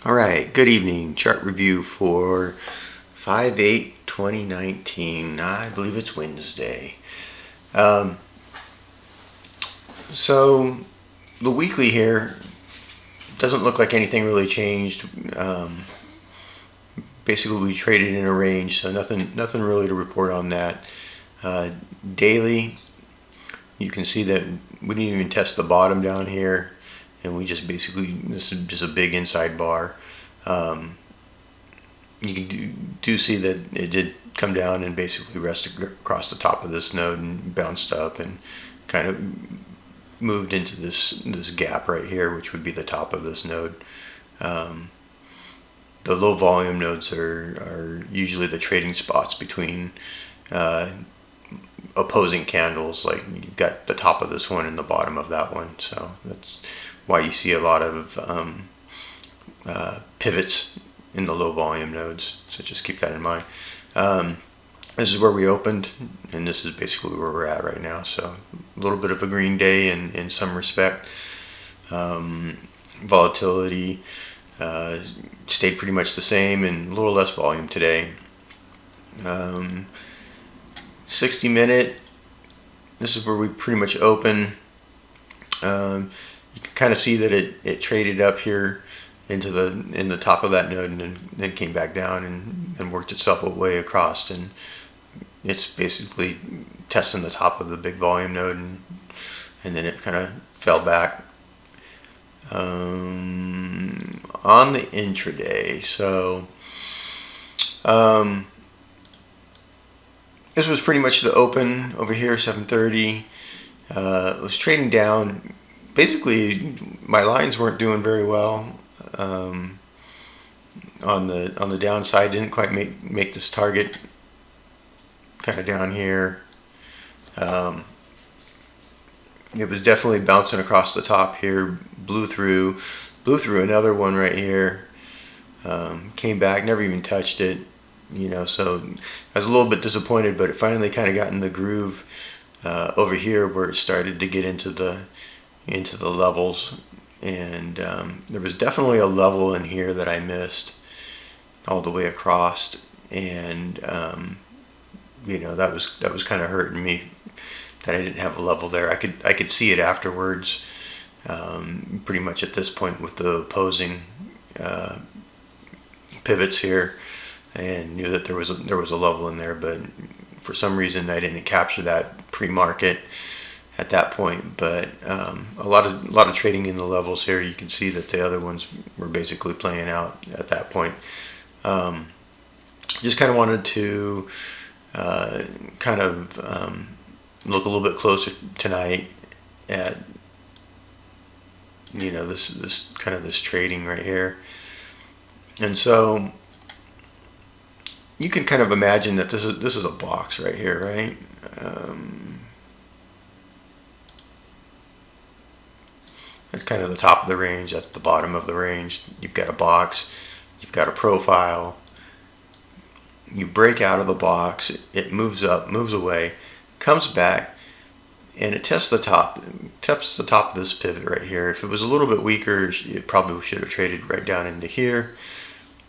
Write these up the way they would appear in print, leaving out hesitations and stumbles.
Alright, good evening. Chart review for 5/8/2019. I believe it's Wednesday. So the weekly here doesn't look like anything really changed. Basically, we traded in a range, so nothing really to report on that. Daily, you can see that we didn't even test the bottom down here, and we just basically, this is just a big inside bar. You can do see that it did come down and basically rest across the top of this node and bounced up and kind of moved into this gap right here, which would be the top of this node. The low volume nodes are usually the trading spots between opposing candles. Like you've got the top of this one and the bottom of that one, so that's why you see a lot of pivots in the low volume nodes, so just keep that in mind. This is where we opened, and this is basically where we're at right now, so a little bit of a green day in some respect. Volatility stayed pretty much the same and a little less volume today. 60-minute, this is where we pretty much open. You can kind of see that it traded up here into the top of that node and then came back down and worked itself way across, and it's basically testing the top of the big volume node, and then it kind of fell back. On the intraday, so this was pretty much the open over here, 7:30. It was trading down. Basically, my lines weren't doing very well. On the downside, didn't quite make this target. Kind of down here. It was definitely bouncing across the top here. Blew through another one right here. Came back, never even touched it. So I was a little bit disappointed, but it finally kind of got in the groove over here where it started to get into the levels, and there was definitely a level in here that I missed all the way across, and that was kind of hurting me that I didn't have a level there. I could see it afterwards, pretty much at this point with the opposing pivots here, and knew that there was a level in there, but for some reason I didn't capture that pre-market at that point. But a lot of trading in the levels here. You can see that the other ones were basically playing out at that point. Just kind of wanted to look a little bit closer tonight at this trading right here. And so you can kind of imagine that this is a box right here, right? That's kind of the top of the range. That's the bottom of the range. You've got a box. You've got a profile. You break out of the box. It moves up, moves away, comes back, and it tests the top of this pivot right here. If it was a little bit weaker, it probably should have traded right down into here.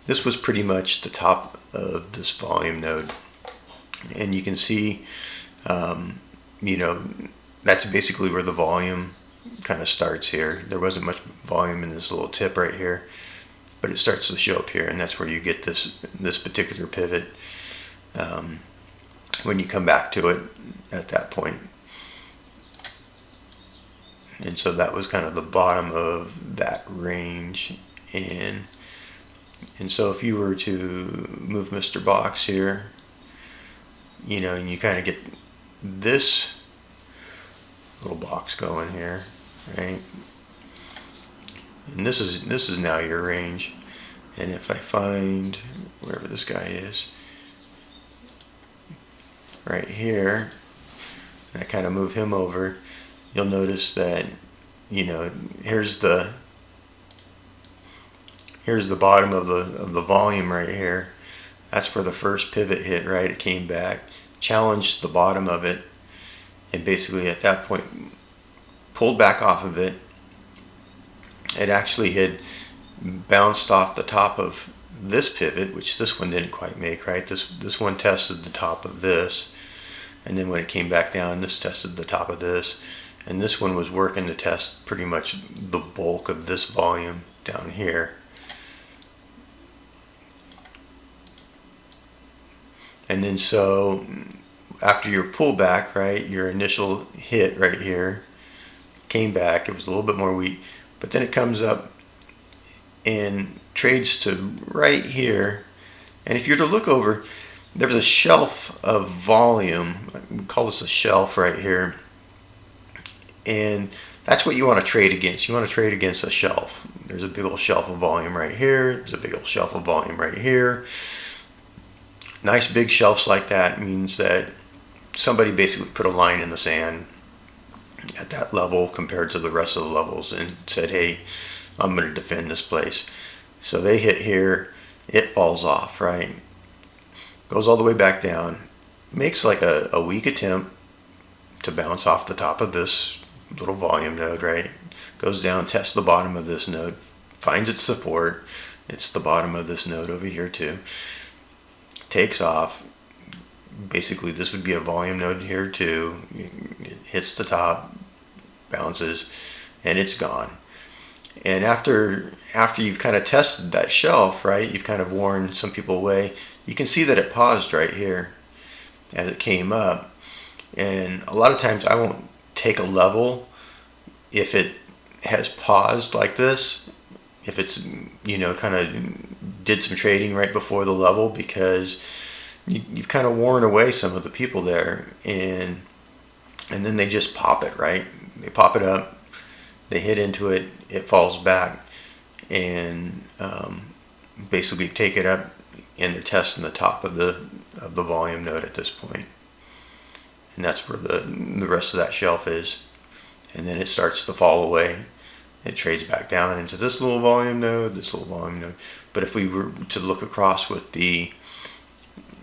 This was pretty much the top of this volume node, and you can see that's basically where the volume kind of starts here. There wasn't much volume in this little tip right here, but it starts to show up here, and that's where you get this particular pivot when you come back to it at that point. And so that was kind of the bottom of that range, and so if you were to move Mr. Box here, and you kind of get this little box going here, right? And this is now your range. And if I find wherever this guy is, right here, and I kind of move him over, you'll notice that here's the bottom of the volume right here. That's where the first pivot hit, right? It came back, challenged the bottom of it, and basically at that point pulled back off of it. It actually had bounced off the top of this pivot, which this one didn't quite make, right? This one tested the top of this, and then when it came back down, this tested the top of this, and this one was working to test pretty much the bulk of this volume down here. And then so after your pullback, right, your initial hit right here came back, it was a little bit more weak, but then it comes up and trades to right here. And if you're to look over, there's a shelf of volume. We call this a shelf right here, and that's what you want to trade against. You want to trade against a shelf. There's a big old shelf of volume right here. There's a big old shelf of volume right here. Nice big shelves like that means that somebody basically put a line in the sand at that level compared to the rest of the levels and said, hey, I'm going to defend this place. So they hit here, it falls off, right? Goes all the way back down, makes like a weak attempt to bounce off the top of this little volume node, right? Goes down, tests the bottom of this node, finds its support. It's the bottom of this node over here too. Takes off. Basically this would be a volume node here too. It hits the top, bounces, and it's gone. And after you've kind of tested that shelf, right, you've kind of worn some people away, you can see that it paused right here as it came up. And a lot of times I won't take a level if it has paused like this, if it's, you know, kind of did some trading right before the level, because you've kind of worn away some of the people there, and then they just pop it, right? They pop it up, they hit into it, it falls back, and basically take it up, and they're testing the top of the volume node at this point. And that's where the rest of that shelf is. And then it starts to fall away. It trades back down into this little volume node, this little volume node. But if we were to look across with the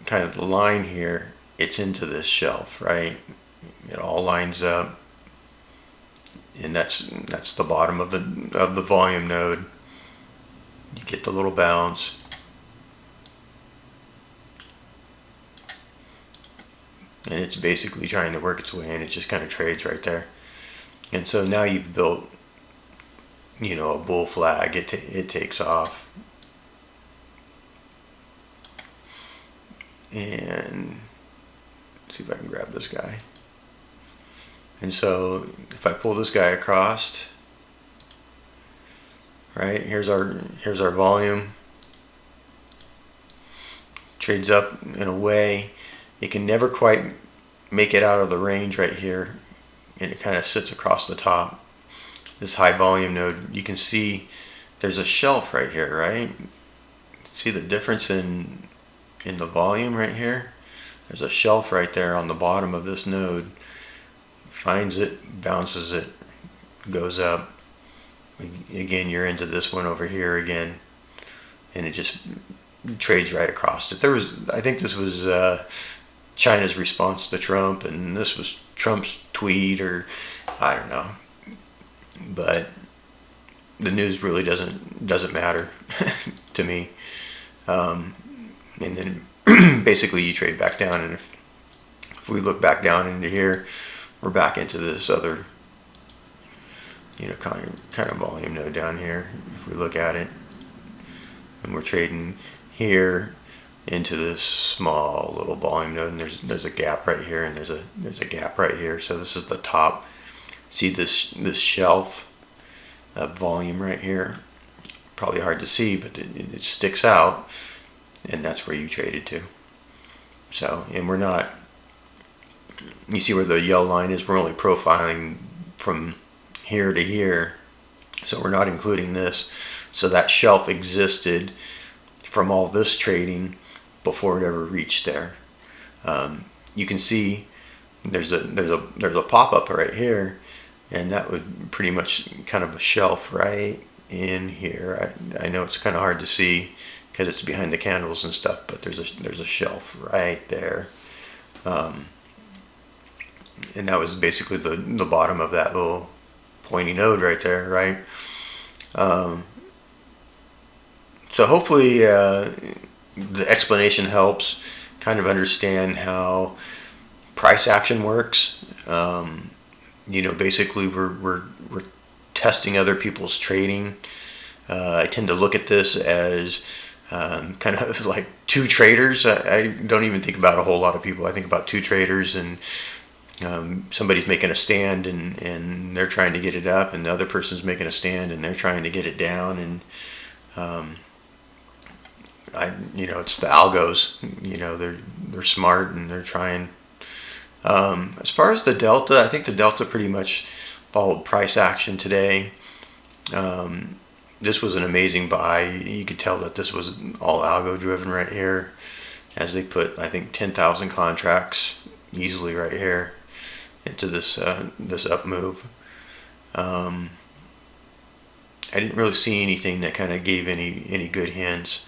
kind of the line here, it's into this shelf, right? It all lines up. And that's the bottom of the volume node. You get the little bounce. And it's basically trying to work its way in. It just kind of trades right there. And so now you've built, you know, a bull flag. It takes off. And let's see if I can grab this guy. And so if I pull this guy across, right, here's our volume. Trades up in a way. It can never quite make it out of the range right here, and it kind of sits across the top. This high volume node, you can see there's a shelf right here, right? See the difference in the volume right here? There's a shelf right there on the bottom of this node. Finds it, bounces it, goes up. Again, you're into this one over here again, and it just trades right across it. I think this was China's response to Trump, and this was Trump's tweet, or I don't know. But the news really doesn't matter to me. And then basically you trade back down, and if we look back down into here, we're back into this other, you know, kind of volume node down here. If we look at it, and we're trading here into this small little volume node, and there's a gap right here, and there's a gap right here. So this is the top. See this shelf of volume right here? Probably hard to see, but it sticks out, and that's where you traded to. So, and we're not. You see where the yellow line is? We're only profiling from here to here, so we're not including this. So that shelf existed from all this trading before it ever reached there. You can see there's a pop-up right here, and that would pretty much kind of a shelf right in here. I know it's kind of hard to see because it's behind the candles and stuff, but there's a shelf right there. And that was basically the bottom of that little pointy node right there, right? So hopefully the explanation helps kind of understand how price action works. Basically we're testing other people's trading. I tend to look at this as kind of like two traders. I don't even think about a whole lot of people. I think about two traders, and somebody's making a stand and they're trying to get it up, and the other person's making a stand and they're trying to get it down. And it's the algos. They're smart and they're trying. As far as the delta, I think the delta pretty much followed price action today. This was an amazing buy. You could tell that this was all algo driven right here, as they put, I think, 10,000 contracts easily right here into this up move. I didn't really see anything that kind of gave any good hints.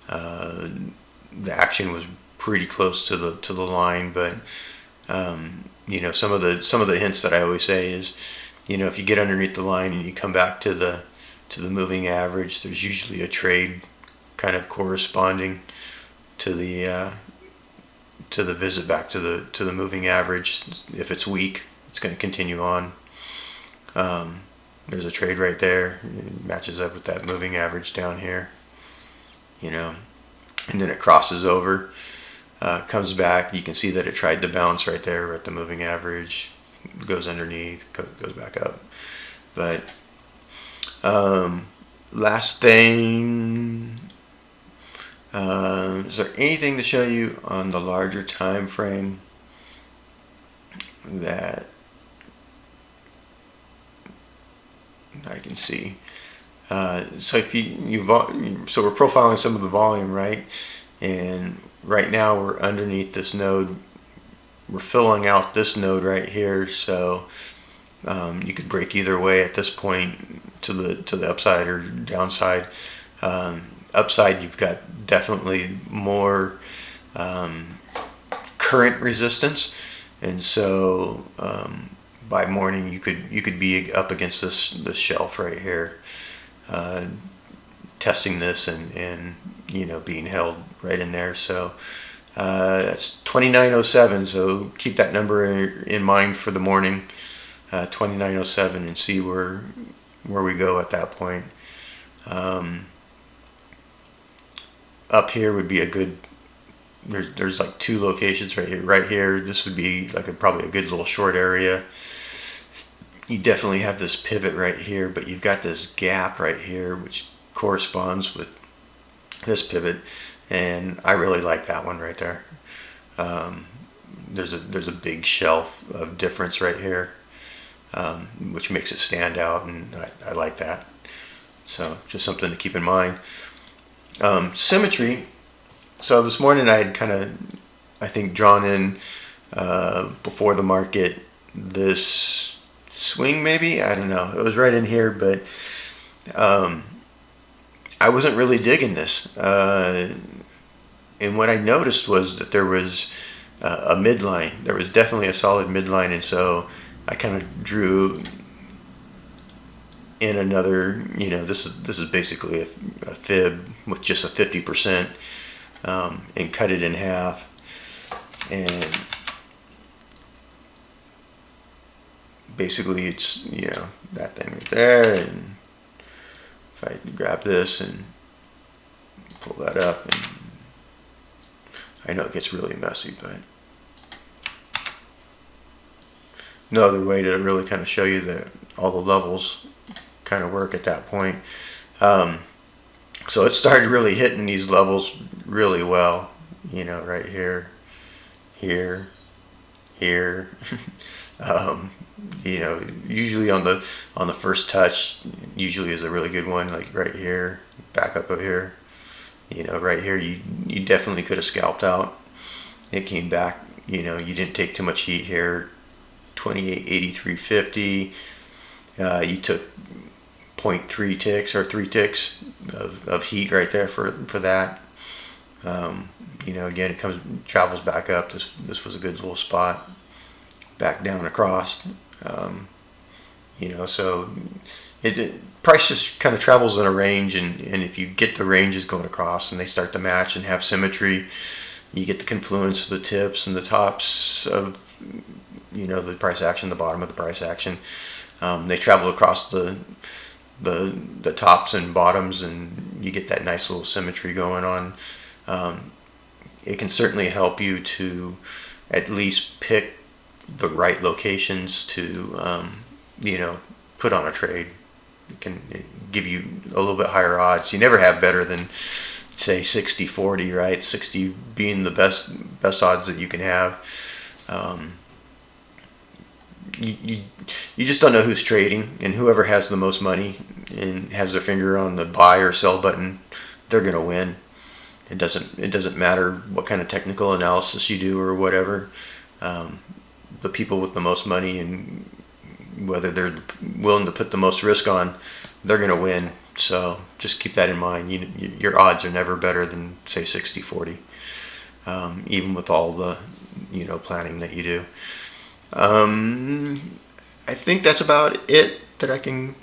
The action was pretty close to the line, but some of the hints that I always say is, if you get underneath the line and you come back to the moving average, there's usually a trade kind of corresponding to the visit back to the moving average. If it's weak, it's going to continue on. There's a trade right there. It matches up with that moving average down here, and then it crosses over, comes back. You can see that it tried to bounce right there at the moving average, goes underneath, goes back up. But last thing, is there anything to show you on the larger time frame that I can see? So if so we're profiling some of the volume, right? And right now we're underneath this node. We're filling out this node right here, so you could break either way at this point, to the upside or downside. Upside, you've got definitely more current resistance, and so by morning you could be up against this shelf right here, testing this and being held right in there. So that's 2907. So keep that number in mind for the morning, 2907, and see where we go at that point. Up here would be a good. There's like two locations right here. Right here, this would be like probably a good little short area. You definitely have this pivot right here, but you've got this gap right here, which corresponds with this pivot, and I really like that one right there. There's a big shelf of difference right here, which makes it stand out, and I like that. So just something to keep in mind. Symmetry. So this morning I had kind of, I think, drawn in before the market this swing, maybe, I don't know, it was right in here, but I wasn't really digging this, and what I noticed was that there was a midline. There was definitely a solid midline, and so I kind of drew in another, this is basically a fib with just a 50%, and cut it in half, and basically it's that thing right there. And if I grab this and pull that up, and I know it gets really messy, but no other way to really kind of show you that all the levels kind of work at that point. So it started really hitting these levels really well, right here, here, here. Usually on the first touch, usually is a really good one, like right here, back up over here. Right here, you definitely could have scalped out. It came back. You didn't take too much heat here. 28.8350. You took 0.3 ticks or 3 ticks of heat right there for that. Again, it travels back up. This was a good little spot. Back down across. So Price just kind of travels in a range, and if you get the ranges going across and they start to match and have symmetry, you get the confluence of the tips and the tops of the price action, the bottom of the price action. They travel across the tops and bottoms, and you get that nice little symmetry going on. It can certainly help you to at least pick the right locations to put on a trade. It can give you a little bit higher odds. You never have better than, say, 60-40, right? 60 being the best odds that you can have. You just don't know who's trading, and whoever has the most money and has their finger on the buy or sell button, they're going to win. It doesn't matter what kind of technical analysis you do or whatever. The people with the most money, and whether they're willing to put the most risk on, they're going to win. So just keep that in mind. Your odds are never better than, say, 60-40, even with all the planning that you do. I think that's about it that I can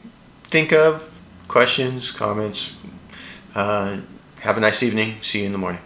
think of. Questions, comments. Have a nice evening. See you in the morning.